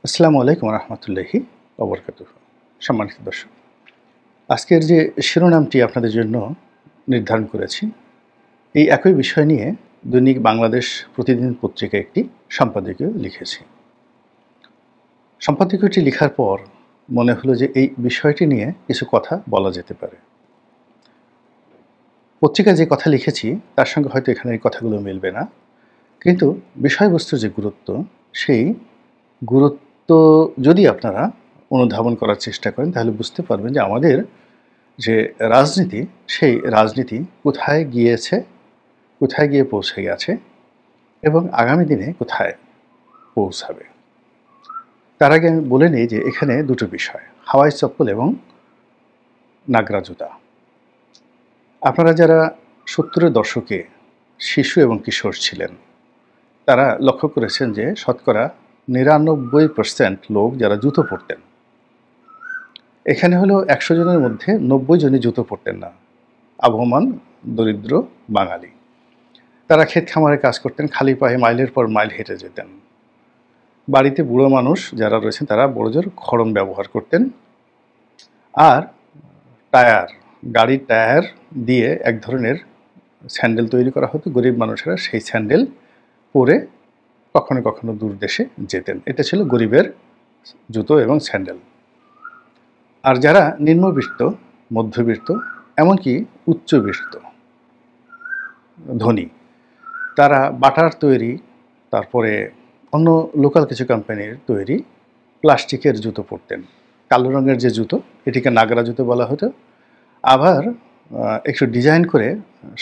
আসসালামু আলাইকুম রহমতুল্লাহি ওবরকাতুহ। সম্মানিত দর্শক, আজকের যে শিরোনামটি আপনাদের জন্য নির্ধারণ করেছি, এই একই বিষয় নিয়ে দৈনিক বাংলাদেশ প্রতিদিন পত্রিকায় একটি সম্পাদকীয় লিখেছি। সম্পাদকীয়টি লেখার পর মনে হলো যে এই বিষয়টি নিয়ে কিছু কথা বলা যেতে পারে। পত্রিকায় যে কথা লিখেছি তার সঙ্গে হয়তো এখানে এই কথাগুলো মিলবে না, কিন্তু বিষয়বস্তুর যে গুরুত্ব, সেই গুরুত্ব যদি আপনারা অনুধাবন করার চেষ্টা করেন তাহলে বুঝতে পারবেন যে আমাদের যে রাজনীতি, সেই রাজনীতি কোথায় গিয়েছে, কোথায় গিয়ে পৌঁছে গেছে এবং আগামী দিনে কোথায় পৌঁছাবে। তার আগে আমি বলে নিই যে এখানে দুটো বিষয়, হাওয়াই চপ্পল এবং নাগরা জুতা। আপনারা যারা 70-এর দশকে শিশু এবং কিশোর ছিলেন তারা লক্ষ্য করেছেন যে শতকরা 99% লোক যারা জুতো পরতেন, এখানে হলো 100 জনের মধ্যে 90 জনই জুতো পরতেন না, আবহমান দরিদ্র বাঙালি। তারা ক্ষেত খামারে কাজ করতেন, খালি পায়ে মাইলের পর মাইল হেঁটে যেতেন। বাড়িতে বুড়ো মানুষ যারা রয়েছেন তারা বড়জোর খড়ম ব্যবহার করতেন। আর টায়ার, গাড়ির টায়ার দিয়ে এক ধরনের স্যান্ডেল তৈরি করা হতো। গরিব মানুষেরা সেই স্যান্ডেল পরে কখনো কখনো দূর দেশে যেতেন। এটা ছিল গরিবের জুতো এবং স্যান্ডেল। আর যারা নিম্নবিত্ত, মধ্যবিত্ত, এমনকি উচ্চবিত্ত ধনী, তারা বাটার তৈরি, তারপরে অন্য লোকাল কিছু কোম্পানির তৈরি প্লাস্টিকের জুতো পরতেন। কালো রঙের যে জুতো, এটিকে নাগরা জুতো বলা হতো। আবার একটু ডিজাইন করে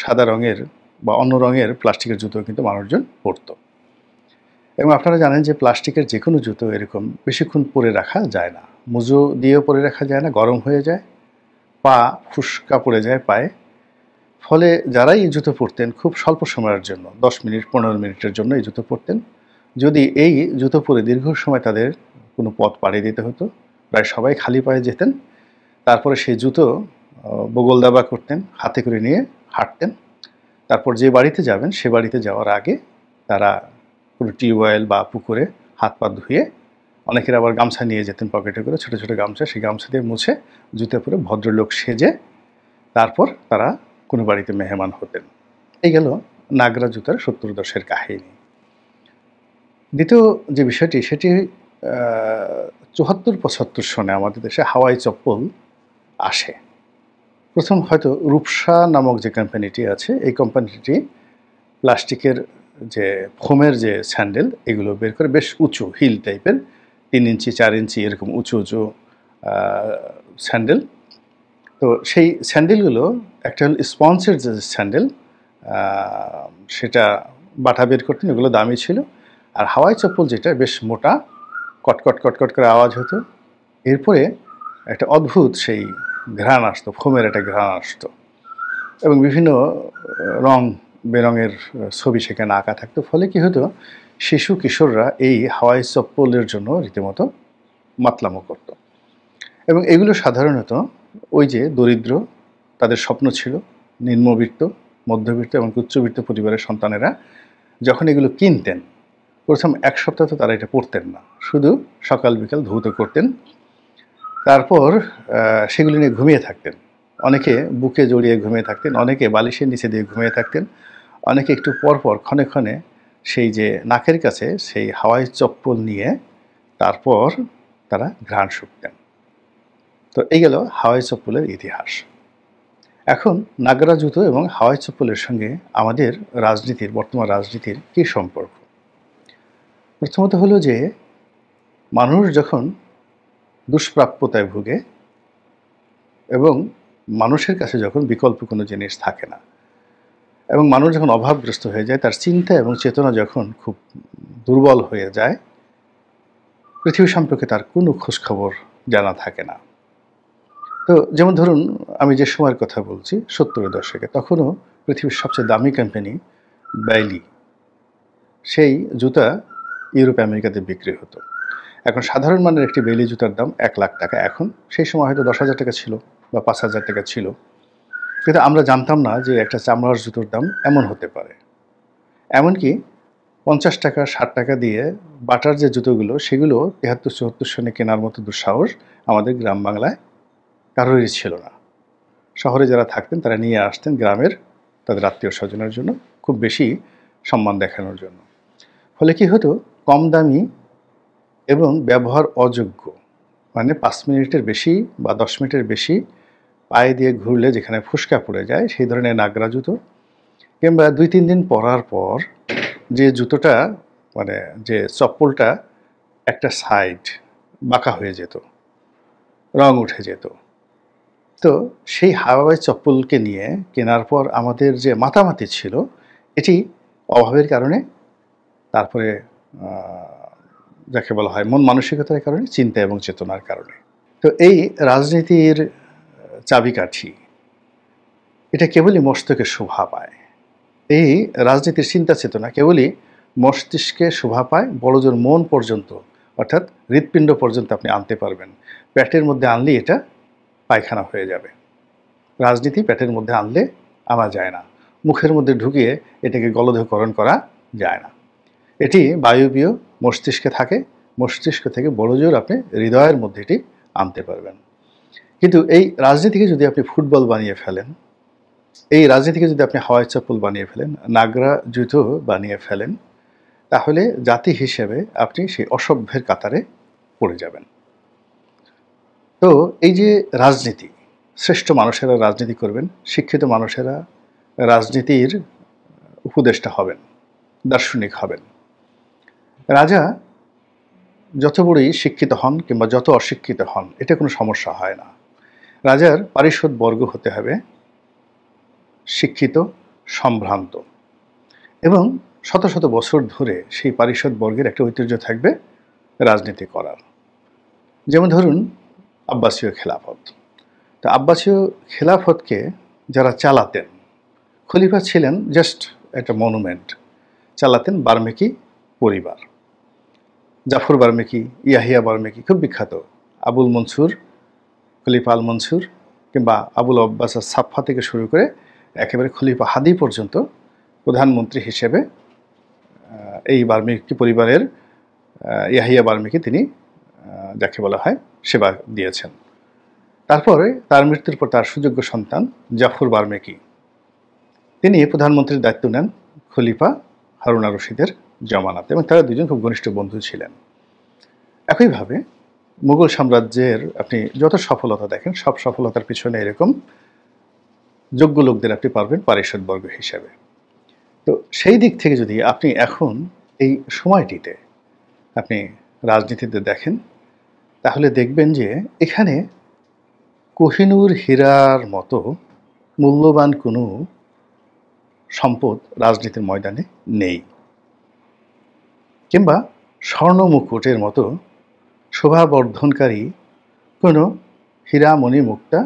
সাদা রঙের বা অন্য রঙের প্লাস্টিকের জুতো কিন্তু মানুষজন পরত। এবং আপনারা জানেন যে প্লাস্টিকের যে কোনো জুতো এরকম বেশিক্ষণ পরে রাখা যায় না, মুজো দিয়েও পরে রাখা যায় না, গরম হয়ে যায়, পা ফুসকা পড়ে যায় পায়ে। ফলে যারাই এই জুতো পরতেন খুব স্বল্প সময়ের জন্য, 10 মিনিট 15 মিনিটের জন্য এই জুতো পরতেন। যদি এই জুতো পরে দীর্ঘ সময় তাদের কোনো পথ পাড়ি দিতে হতো, প্রায় সবাই খালি পায়ে যেতেন। তারপরে সেই জুতো বগল দাবা করতেন, হাতে করে নিয়ে হাঁটতেন। তারপর যে বাড়িতে যাবেন সে বাড়িতে যাওয়ার আগে তারা কোনো টিউবওয়েল বা পুকুরে হাত পা ধুয়ে, অনেকের আবার গামছা নিয়ে যেতেন পকেটে করে, ছোটো ছোটো গামছা, সেই গামছা দিয়ে মুছে জুতো পরে ভদ্রলোক সেজে তারপর তারা কোনো বাড়িতে মেহমান হতেন। এই গেল নাগরা জুতার 70 দশের কাহিনী। দ্বিতীয় যে বিষয়টি, সেটি 74-75 সনে আমাদের দেশে হাওয়াই চপ্পল আসে। প্রথম হয়তো রূপসা নামক যে কোম্পানিটি আছে, এই কোম্পানিটি প্লাস্টিকের যে ফোমের যে স্যান্ডেল এগুলো বের করে, বেশ উঁচু হিল টাইপের, 3 ইঞ্চি 4 ইঞ্চি এরকম উঁচু উঁচু স্যান্ডেল। তো সেই স্যান্ডেলগুলো একটা হল স্পঞ্জের যে স্যান্ডেল, সেটা বাটা বের করতেন, এগুলো দামি ছিল। আর হাওয়াই চপ্পল যেটা বেশ মোটা, কটকট কটকট করে আওয়াজ হতো। এরপরে একটা অদ্ভুত সেই ঘ্রাণ আসতো, ফোমের একটা ঘ্রাণ আসতো, এবং বিভিন্ন রং বেরঙের ছবি সেখানে আঁকা থাকতো। ফলে কি হতো, শিশু কিশোররা এই হাওয়াই চপ্পলের জন্য রীতিমতো মাতলামো করত। এবং এগুলো সাধারণত ওই যে দরিদ্র, তাদের স্বপ্ন ছিল নিম্নবিত্ত, মধ্যবিত্ত এবং উচ্চবিত্ত পরিবারের সন্তানেরা যখন এগুলো কিনতেন, প্রথম 1 সপ্তাহ তো তারা এটা পরতেন না, শুধু সকাল বিকাল ধৌত করতেন। তারপর সেগুলি নিয়ে ঘুমিয়ে থাকতেন। অনেকে বুকে জড়িয়ে ঘুমিয়ে থাকতেন, অনেকে বালিশের নিচে দিয়ে ঘুমিয়ে থাকতেন, অনেকে একটু পরপর ক্ষণে ক্ষণে সেই যে নাকের কাছে সেই হাওয়াই চপ্পল নিয়ে তারপর তারা ঘ্রাণ শুঁকতেন। তো এই গেল হাওয়াই চপ্পলের ইতিহাস। এখন নাগরা জুতো এবং হাওয়াই চপ্পলের সঙ্গে আমাদের রাজনীতির, বর্তমান রাজনীতির কী সম্পর্ক? প্রথমত হলো যে মানুষ যখন দুষ্প্রাপ্যতায় ভুগে এবং মানুষের কাছে যখন বিকল্প কোনো জিনিস থাকে না, এবং মানুষ যখন অভাবগ্রস্ত হয়ে যায়, তার চিন্তা এবং চেতনা যখন খুব দুর্বল হয়ে যায়, পৃথিবী সম্পর্কে তার কোনো খোঁজখবর জানা থাকে না। তো যেমন ধরুন, আমি যে সময়ের কথা বলছি 70-এর দশকে, তখনও পৃথিবীর সবচেয়ে দামি কোম্পানি বেইলি, সেই জুতা ইউরোপ আমেরিকাতে বিক্রি হতো। এখন সাধারণ মানের একটি বেইলি জুতার দাম 1 লাখ টাকা। এখন সেই সময় হয়তো 10,000 টাকা ছিল বা 5,000 টাকা ছিল, কিন্তু আমরা জানতাম না যে একটা চামড়ার জুতোর দাম এমন হতে পারে। এমনকি 50 টাকা 60 টাকা দিয়ে বাটার যে জুতোগুলো সেগুলো 73-74 সনে কেনার মতো দুঃসাহস আমাদের গ্রাম বাংলায় কারোরই ছিল না। শহরে যারা থাকতেন তারা নিয়ে আসতেন গ্রামের তাদের আত্মীয় স্বজনের জন্য, খুব বেশি সম্মান দেখানোর জন্য। ফলে কি হতো, কম দামি এবং ব্যবহার অযোগ্য, মানে 5 মিনিটের বেশি বা 10 মিনিটের বেশি পায়ে দিয়ে ঘুরলে যেখানে ফুসকা পড়ে যায় সেই ধরনের নাগরা জুতো, কিংবা 2-3 দিন পরার পর যে জুতোটা মানে যে চপ্পলটা একটা সাইড বাঁকা হয়ে যেত, রং উঠে যেত। তো সেই হাওয়াই চপ্পলকে নিয়ে কেনার পর আমাদের যে মাতামাতি ছিল, এটি অভাবের কারণে, তারপরে যাকে বলা হয় মন মানসিকতার কারণে, চিন্তা এবং চেতনার কারণে। তো এই রাজনীতির চাবিকাঠি এটা কেবলই মস্তিষ্কে শোভা পায়। এই রাজনীতির চিন্তা চেতনা কেবলই মস্তিষ্কে শোভা পায়, বড়জোর মন পর্যন্ত, অর্থাৎ হৃৎপিণ্ড পর্যন্ত আপনি আনতে পারবেন। পেটের মধ্যে আনলে এটা পায়খানা হয়ে যাবে। রাজনীতি পেটের মধ্যে আনলে আনা যায় না, মুখের মধ্যে ঢুকিয়ে এটাকে গলধকরণ করা যায় না। এটি বায়বীয় মস্তিষ্কে থাকে, মস্তিষ্ক থেকে বড়জোর আপনি হৃদয়ের মধ্যে এটি আনতে পারবেন। কিন্তু এই রাজনীতিকে যদি আপনি ফুটবল বানিয়ে ফেলেন, এই রাজনীতিকে যদি আপনি হাওয়াই চপ্পল বানিয়ে ফেলেন, নাগরা জুতো বানিয়ে ফেলেন, তাহলে জাতি হিসেবে আপনি সেই অসভ্যের কাতারে পড়ে যাবেন। তো এই যে রাজনীতি, শ্রেষ্ঠ মানুষেরা রাজনীতি করবেন, শিক্ষিত মানুষেরা রাজনীতির উপদেষ্টা হবেন, দার্শনিক হবেন। রাজা যত বড়ই শিক্ষিত হন কিংবা যত অশিক্ষিত হন, এটা কোনো সমস্যা হয় না। রাজার পারিষদ বর্গ হতে হবে শিক্ষিত, সম্ভ্রান্ত, এবং শত শত বছর ধরে সেই পারিষদ বর্গের একটা ঐতিহ্য থাকবে রাজনীতি করার। যেমন ধরুন আব্বাসীয় খেলাফত। তো আব্বাসীয় খেলাফতকে যারা চালাতেন, খলিফা ছিলেন জাস্ট একটা মনুমেন্ট, চালাতেন বার্মেকি পরিবার। জাফর বার্মেকি, ইয়াহিয়া বার্মেকি খুব বিখ্যাত, আবুল মনসুর, খলিফা আল মনসুর, কিংবা আবুল আব্বাস সাফা থেকে শুরু করে একেবারে খলিফা হাদি পর্যন্ত প্রধানমন্ত্রী হিসেবে এই বার্মেকি পরিবারের ইয়াহিয়া বার্মেকি তিনি যাকে বলা হয় সেবা দিয়েছেন। তারপরে তার মৃত্যুর পর তার সুযোগ্য সন্তান জাফর বার্মেকি, তিনি প্রধানমন্ত্রীর দায়িত্ব নেন খলিফা হারুন আর রশিদের জামানাতে, এবং তারা দুজন খুব ঘনিষ্ঠ বন্ধু ছিলেন। একইভাবে মুঘল সাম্রাজ্যের আপনি যত সফলতা দেখেন, সব সফলতার পিছনে এরকম যোগ্য লোকদের আপনি পারবেন পারিষদ বর্গ হিসেবে। তো সেই দিক থেকে যদি আপনি এখন এই সময়টিতে আপনি রাজনীতিতে দেখেন, তাহলে দেখবেন যে এখানে কোহিনূর হীরার মতো মূল্যবান কোনো সম্পদ রাজনীতির ময়দানে নেই, কিংবা স্বর্ণ মুকুটের মতো শোভাবর্ধনকারী কোনো হীরামণি মুক্তা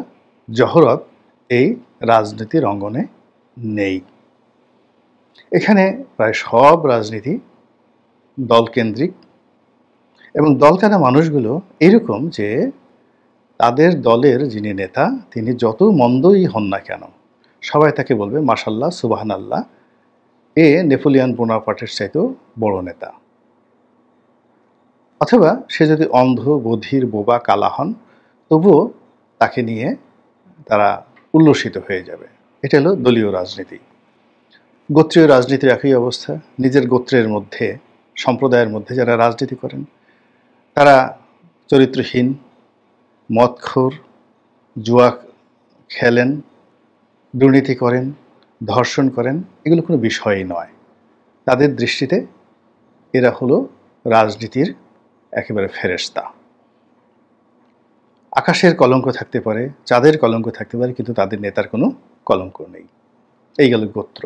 জহরত এই রাজনীতির অঙ্গনে নেই। এখানে প্রায় সব রাজনীতি দলকেন্দ্রিক, এবং দলকানা মানুষগুলো এরকম যে তাদের দলের যিনি নেতা তিনি যত মন্দই হন না কেন, সবাই তাকে বলবে মাশাল্লাহ, সুবহানাল্লাহ, এ নেপোলিয়ন বোনাপার্টের চাইতেও বড় নেতা। অথবা সে যদি অন্ধ, বধির, বোবা, কালা হন, তবুও তাকে নিয়ে তারা উল্লসিত হয়ে যাবে। এটা হলো দলীয় রাজনীতি। গোত্রীয় রাজনীতির একই অবস্থা। নিজের গোত্রের মধ্যে, সম্প্রদায়ের মধ্যে যারা রাজনীতি করেন তারা চরিত্রহীন, মদখোর, জুয়া খেলেন, দুর্নীতি করেন, ধর্ষণ করেন, এগুলো কোনো বিষয়ই নয়। তাদের দৃষ্টিতে এরা হলো রাজনীতির একেবারে ফেরেশতা। আকাশের কলঙ্ক থাকতে পারে, চাঁদের কলঙ্ক থাকতে পারে, কিন্তু তাদের নেতার কোনো কলঙ্ক নেই। এই গেল গোত্র।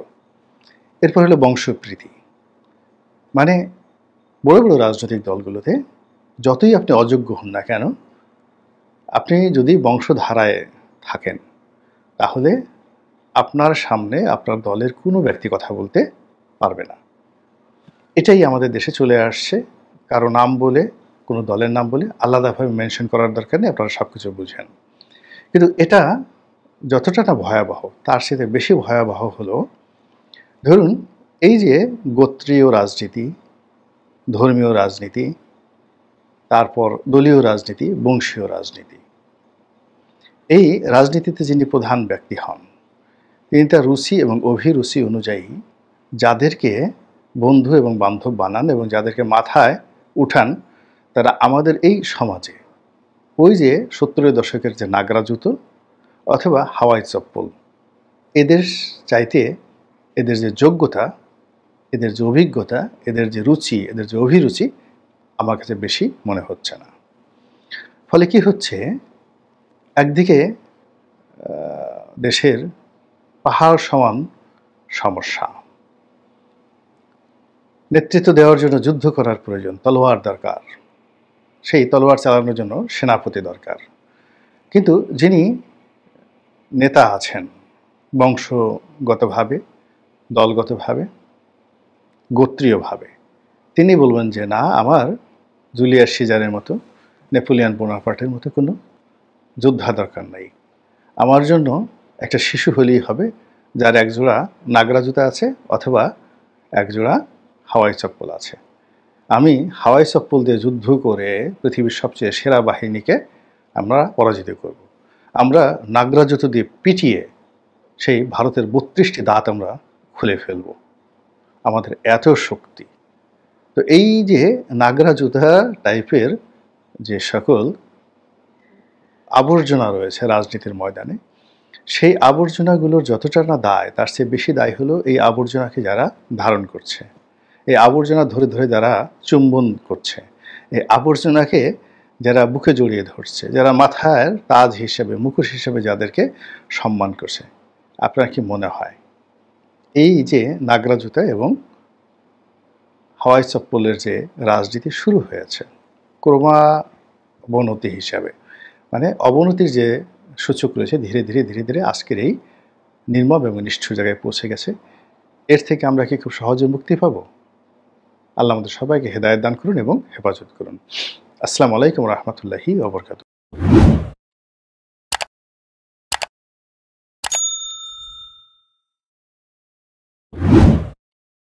এরপর হলো বংশপ্রীতি। মানে বড় বড় রাজনৈতিক দলগুলোতে যতই আপনি অযোগ্য হন না কেন, আপনি যদি বংশধারায় থাকেন, তাহলে আপনার সামনে আপনার দলের কোনো ব্যক্তি কথা বলতে পারবে না। এটাই আমাদের দেশে চলে আসছে। কারো নাম বলে, কোনো দলের নাম বলে আলাদাভাবে মেনশন করার দরকার নেই, আপনারা সব কিছু বুঝেন। কিন্তু এটা যতটা না ভয়াবহ, তার সাথে বেশি ভয়াবহ হলো, ধরুন এই যে গোত্রীয় রাজনীতি, ধর্মীয় রাজনীতি, তারপর দলীয় রাজনীতি, বংশীয় রাজনীতি, এই রাজনীতিতে যিনি প্রধান ব্যক্তি হন তিনি তার রুচি এবং অভিরুচি অনুযায়ী যাদেরকে বন্ধু এবং বান্ধব বানান এবং যাদেরকে মাথায় উঠান, তারা আমাদের এই সমাজে ওই যে 70-এর দশকের যে নাগরা জুতো অথবা হাওয়াই চপ্পল, এদের চাইতে এদের যে যোগ্যতা, এদের যে অভিজ্ঞতা, এদের যে রুচি, এদের যে অভিরুচি আমার কাছে বেশি মনে হচ্ছে না। ফলে কি হচ্ছে, একদিকে দেশের পাহাড় সমান সমস্যা, নেতৃত্ব দেওয়ার জন্য যুদ্ধ করার প্রয়োজন, তলোয়ার দরকার, সেই তলোয়ার চালানোর জন্য সেনাপতি দরকার। কিন্তু যিনি নেতা আছেন বংশগতভাবে, দলগতভাবে, গোত্রীয়ভাবে, তিনি বলবেন যে না, আমার জুলিয়াস সিজারের মতো, নেপোলিয়ন বোনাপার্টের মতো কোনো যোদ্ধা দরকার নাই, আমার জন্য একটা শিশু হলেই হবে যার একজোড়া নাগরা জুতা আছে অথবা একজোড়া হাওয়াই চপ্পল আছে। আমি হাওয়াই চপ্পল দিয়ে যুদ্ধ করে পৃথিবীর সবচেয়ে সেরা বাহিনীকে আমরা পরাজিত করব। আমরা নাগরা জুতো দিয়ে পিটিয়ে সেই ভারতের 32টি দাঁত আমরা খুলে ফেলব। আমাদের এত শক্তি। তো এই যে নাগরা জুতা টাইপের যে সকল আবর্জনা রয়েছে রাজনীতির ময়দানে, সেই আবর্জনাগুলোর যতটা না দায়, তার চেয়ে বেশি দায় হলো এই আবর্জনাকে যারা ধারণ করছে, এই আবর্জনা ধরে ধরে যারা চুম্বন করছে, এই আবর্জনাকে যারা বুকে জড়িয়ে ধরছে, যারা মাথার তাজ হিসেবে, মুখোশ হিসেবে যাদেরকে সম্মান করছে, আপনার কি মনে হয় এই যে নাগরা জুতা এবং হাওয়াই চপ্পলের যে রাজনীতি শুরু হয়েছে ক্রমাবনতি হিসাবে, মানে অবনতির যে সূচক রয়েছে, ধীরে ধীরে ধীরে ধীরে আজকের এই নির্মম এবং নিষ্ঠুর জায়গায় পৌঁছে গেছে, এর থেকে আমরা কি খুব সহজে মুক্তি পাব? আল্লাহ আমাদের সবাইকে হেদায়েত দান করুন এবং হেফাজত করুন। আসসালামু আলাইকুম রহমতুল্লাহি ওয়া বারাকাতুহু।